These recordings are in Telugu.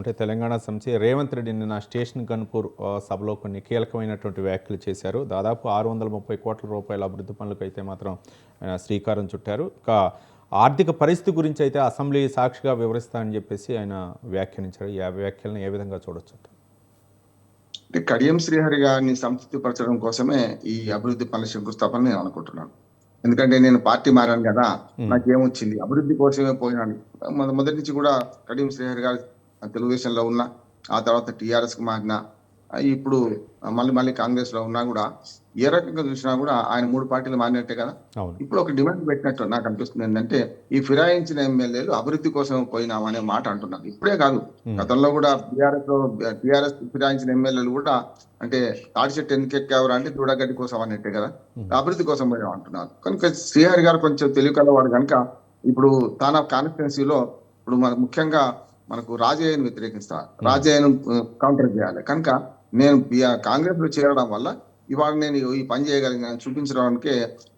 అంటే తెలంగాణ సమితి రేవంత్ రెడ్డి నిన్న స్టేషన్ గన్పూర్ సభలో కొన్ని కీలకమైనటువంటి వ్యాఖ్యలు చేశారు. దాదాపు 630 కోట్ల రూపాయల అభివృద్ధి పనులకు అయితే మాత్రం శ్రీకారం చుట్టారు. ఇక ఆర్థిక పరిస్థితి గురించి అయితే అసెంబ్లీ సాక్షిగా వివరిస్తానని చెప్పేసి ఆయన వ్యాఖ్యానించారు. ఈ వ్యాఖ్యలను ఏ విధంగా చూడొచ్చు? కడియం శ్రీహరి గారిని సంతృప్తిపరచడం కోసమే ఈ అభివృద్ధి పనుల శంకుస్థాపన నేను అనుకుంటున్నాను. ఎందుకంటే నేను పార్టీ మారాను కదా, నాకేమొచ్చింది, అభివృద్ధి కోసమే పోయినాను. మొదటి నుంచి కూడా కడియం శ్రీహరి గారు తెలుగుదేశంలో ఉన్నా, ఆ తర్వాత టీఆర్ఎస్ కు మారినా, ఇప్పుడు మళ్ళీ కాంగ్రెస్ లో ఉన్నా కూడా ఏ రకంగా చూసినా కూడా ఆయన 3 పార్టీలు మారినట్టే కదా. ఇప్పుడు ఒక డిమాండ్ పెట్టినట్టు నాకు అనిపిస్తుంది. ఏంటంటే ఈ ఫిరాయించిన ఎమ్మెల్యేలు అభివృద్ధి కోసం పోయినామనే మాట అంటున్నారు. ఇప్పుడే కాదు, గతంలో కూడా టీఆర్ఎస్ ఫిరాయించిన ఎమ్మెల్యేలు కూడా అంటే తాడి చెట్టు ఎందుకు ఎక్కావరా అంటే దూడగడ్డి కోసం అన్నట్టే కదా, అభివృద్ధి కోసం పోయినా అంటున్నారు. కనుక శ్రీహరి గారు కొంచెం తెలివి కలవాడు కనుక ఇప్పుడు తన కాన్స్టిట్యున్సీలో ఇప్పుడు ముఖ్యంగా మనకు రాజయ్యను వ్యతిరేకిస్తారు, రాజయ్యను కౌంటర్ చేయాలి. కనుక నేను కాంగ్రెస్ లో చేరడం వల్ల ఇవాళ నేను ఈ పని చేయగలిగిన చూపించడానికే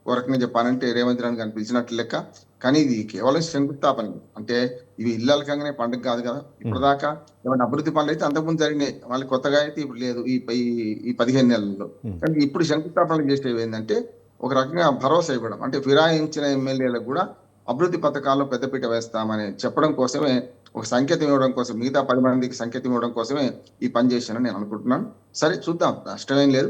ఒక రకంగా చెప్పానంటే రేవంత్ రెడ్డి గారిని పిలిచినట్లు లెక్క. కానీ ఇది కేవలం శంకుస్థాపన, అంటే ఇవి ఇళ్ళకంగానే పండుగ కాదు కదా. ఇప్పటిదాకా ఏమైనా అభివృద్ధి పనులు అయితే అంతకుముందు జరిగినాయి, మళ్ళీ కొత్తగా అయితే ఇప్పుడు లేదు ఈ 15 నెలల్లో. కానీ ఇప్పుడు శంకుస్థాపనలు చేసేవి ఏంటంటే ఒక రకంగా భరోసా ఇవ్వడం, అంటే ఫిరాయించిన ఎమ్మెల్యేలకు కూడా అభివృద్ధి పథకాల్లో పెద్దపీట వేస్తామని చెప్పడం కోసమే, ఒక సంకేతం ఇవ్వడం కోసం, మిగతా 10 మందికి సంకేతం ఇవ్వడం కోసమే ఈ పని చేశానని నేను అనుకుంటున్నాను. సరే చూద్దాం, నష్టమేం లేదు.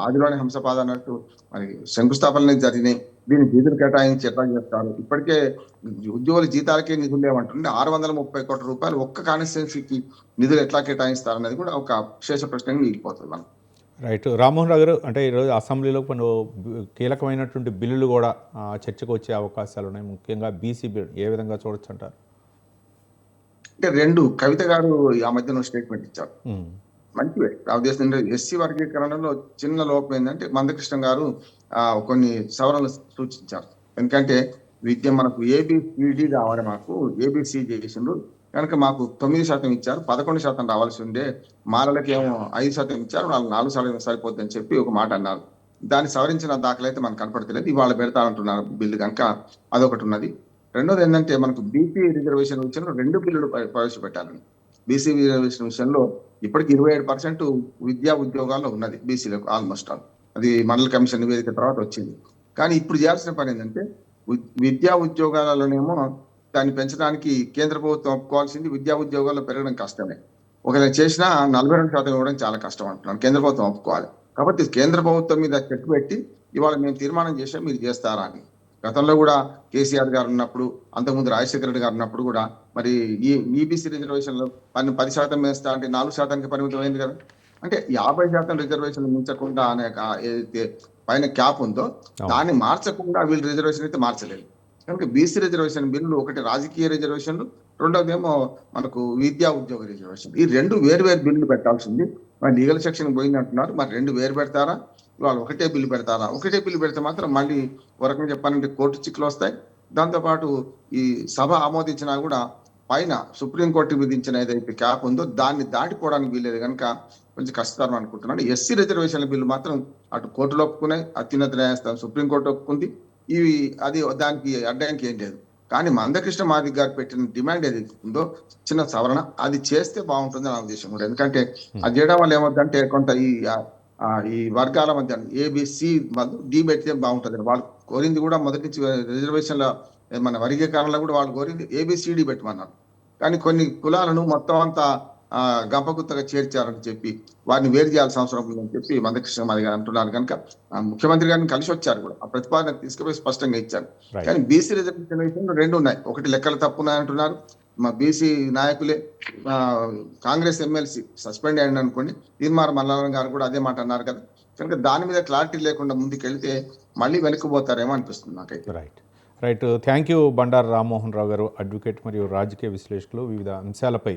ఆదిలోనే హంసపాద అన్నట్టు మరి శంకుస్థాపనలు జరిగినాయి, దీన్ని నిధులు కేటాయించి ఎట్లా చేస్తారు. ఇప్పటికే ఉద్యోగుల జీతాలకే నిధులు లేవంటుంటే 630 కోట్ల రూపాయలు ఒక్క కాన్స్టిట్యున్సీకి నిధులు ఎట్లా కేటాయిస్తారు అనేది కూడా ఒక విశేష ప్రశ్నగా మిగిలిపోతుంది మనం. రైట్. రామ్మోహన్ రావు గారు, అంటే ఈరోజు అసెంబ్లీలో కొన్ని కీలకమైనటువంటి బిల్లులు కూడా చర్చకు వచ్చే అవకాశాలు ఉన్నాయి. ముఖ్యంగా బీసీ బిల్ ఏ విధంగా చూడొచ్చు అంటారు? అంటే 2 కవిత గారు ఆ మధ్యన స్టేట్మెంట్ ఇచ్చారు, మంచివే. నా ఉద్దేశం ఎస్సీ వర్గీకరణలో చిన్న లోపం ఏంటంటే మందకృష్ణ గారు కొన్ని సవరణలు సూచించారు. ఎందుకంటే విద్య మనకు ఏబిసిడి కావాలి, మాకు ఏబిసి చేసిండ్రు కనుక మాకు 9% ఇచ్చారు, 11% రావాల్సి ఉండే, మాలలకి ఏమో 5% ఇచ్చారు, వాళ్ళు 4% సరిపోద్ది అని చెప్పి ఒక మాట అన్నారు. దాన్ని సవరించిన దాఖలైతే మనకు కనపడతలేదు. ఇవాళ పెడతా అంటున్నారు బిల్లు కనుక అదొకటి ఉన్నది. రెండోది ఏంటంటే మనకు బీసీ రిజర్వేషన్ విషయంలో 2 బిల్లులు ప్రవేశపెట్టాలని. బీసీ రిజర్వేషన్ విషయంలో ఇప్పటికి 27% విద్యా ఉద్యోగాల్లో ఉన్నది బీసీలకు ఆల్మోస్ట్ ఆల్. అది మండల కమిషన్ నివేదిక తర్వాత వచ్చింది. కానీ ఇప్పుడు చేయాల్సిన పని ఏంటంటే విద్యా ఉద్యోగాలలోనేమో దాన్ని పెంచడానికి కేంద్ర ప్రభుత్వం ఒప్పుకోవాల్సింది, విద్యా ఉద్యోగాల్లో పెరగడం కష్టమే. ఒకవేళ చేసినా 42% ఇవ్వడం చాలా కష్టం అంటున్నాను. కేంద్ర ప్రభుత్వం ఒప్పుకోవాలి. కాబట్టి కేంద్ర ప్రభుత్వం మీద చెక్ పెట్టి ఇవాళ మేము తీర్మానం చేసాం, మీరు చేస్తారా అని. గతంలో కూడా కేసీఆర్ గారు ఉన్నప్పుడు, అంతకుముందు రాజశేఖర రెడ్డి గారు ఉన్నప్పుడు కూడా మరి ఈ ఈబీసీ రిజర్వేషన్ లో 10% వేస్తా అంటే 4%కి పరిమితం అయింది కదా. అంటే 50% రిజర్వేషన్ మించకుండా అనే ఏదైతే పైన క్యాప్ ఉందో దాన్ని మార్చకుండా వీళ్ళు రిజర్వేషన్ అయితే మార్చలేదు. కనుక బీసీ రిజర్వేషన్ బిల్లు ఒకటి రాజకీయ రిజర్వేషన్లు, రెండోది ఏమో మనకు విద్యా ఉద్యోగ రిజర్వేషన్. ఈ 2 వేరు బిల్లులు పెట్టాల్సింది. మరి లీగల్ సెక్షన్ పోయింది అంటున్నారు, మరి 2 వేరు పెడతారా, వాళ్ళు ఒకటే బిల్లు పెడతారా? ఒకటే బిల్లు పెడితే మాత్రం మళ్ళీ ఒక రకంగా చెప్పాలంటే కోర్టు చిక్కులు వస్తాయి. దాంతోపాటు ఈ సభ ఆమోదించినా కూడా పైన సుప్రీంకోర్టు విధించిన ఏదైతే క్యాప్ ఉందో దాన్ని దాటిపోవడానికి వీల్లేదు కనుక కొంచెం కష్టతరం అనుకుంటున్నాను. ఎస్సీ రిజర్వేషన్ల బిల్లు మాత్రం అటు కోర్టులో ఒప్పుకున్నాయి, అత్యున్నత న్యాయస్థానం సుప్రీంకోర్టు ఒప్పుకుంది. అది దానికి అడ్డానికి ఏం లేదు. కానీ మందకృష్ణ మాదిక్ గారు పెట్టిన డిమాండ్ ఏదైతే ఉందో చిన్న సవరణ, అది చేస్తే బాగుంటుంది నా ఉద్దేశం కూడా. ఎందుకంటే అది చేయడం వల్ల ఏమవుతుందంటే కొంత ఈ వర్గాల మధ్య ఏబిసి డి పెడితే బాగుంటుంది. వాళ్ళు కోరింది కూడా మొదటి నుంచి రిజర్వేషన్ల మన వర్గీకరణలో కూడా వాళ్ళు కోరింది ఏబిసిడి పెట్టమన్నారు. కానీ కొన్ని కులాలను మొత్తం అంతా గంపగుత్తగా చేర్చారని చెప్పి వారిని వేరు చేయాల్సిన అవసరం ఉందని చెప్పి మందకృష్ణ మాది గారు అంటున్నారు. కనుక ముఖ్యమంత్రి గారిని కలిసి వచ్చారు కూడా, ఆ ప్రతిపాదన తీసుకుపోయి స్పష్టంగా ఇచ్చారు. కానీ బీసీ రిజర్వేషన్ విషయంలో 2 ఉన్నాయి. ఒకటి లెక్కలు తప్పున్నాయి అంటున్నారు, మా బీసీ నాయకులే. కాంగ్రెస్ ఎమ్మెల్సీ సస్పెండ్ అయ్యండి అనుకోండి, తీర్మార్ మల్లారం గారు కూడా అదే మాట అన్నారు కదా. కనుక దాని మీద క్లారిటీ లేకుండా ముందుకెళ్తే మళ్ళీ వెనక్కిపోతారేమో అనిపిస్తుంది నాకైతే. Right. Thank you Bandaru Rammohan Rao garu, advocate మరియు రాజకీయ విశ్లేషకులు. వివిధ అంశాలపై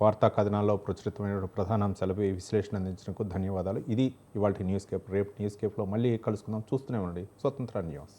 వార్తా కథనాల్లో ప్రచురితమైన ప్రధాన అంశాలపై విశ్లేషణ అందించినందుకు ధన్యవాదాలు. ఇది ఇవాళ న్యూస్ కేప్. రేపు న్యూస్ కేప్లో మళ్ళీ కలుసుకుందాం. చూస్తూనే ఉండండి స్వతంత్ర న్యూస్.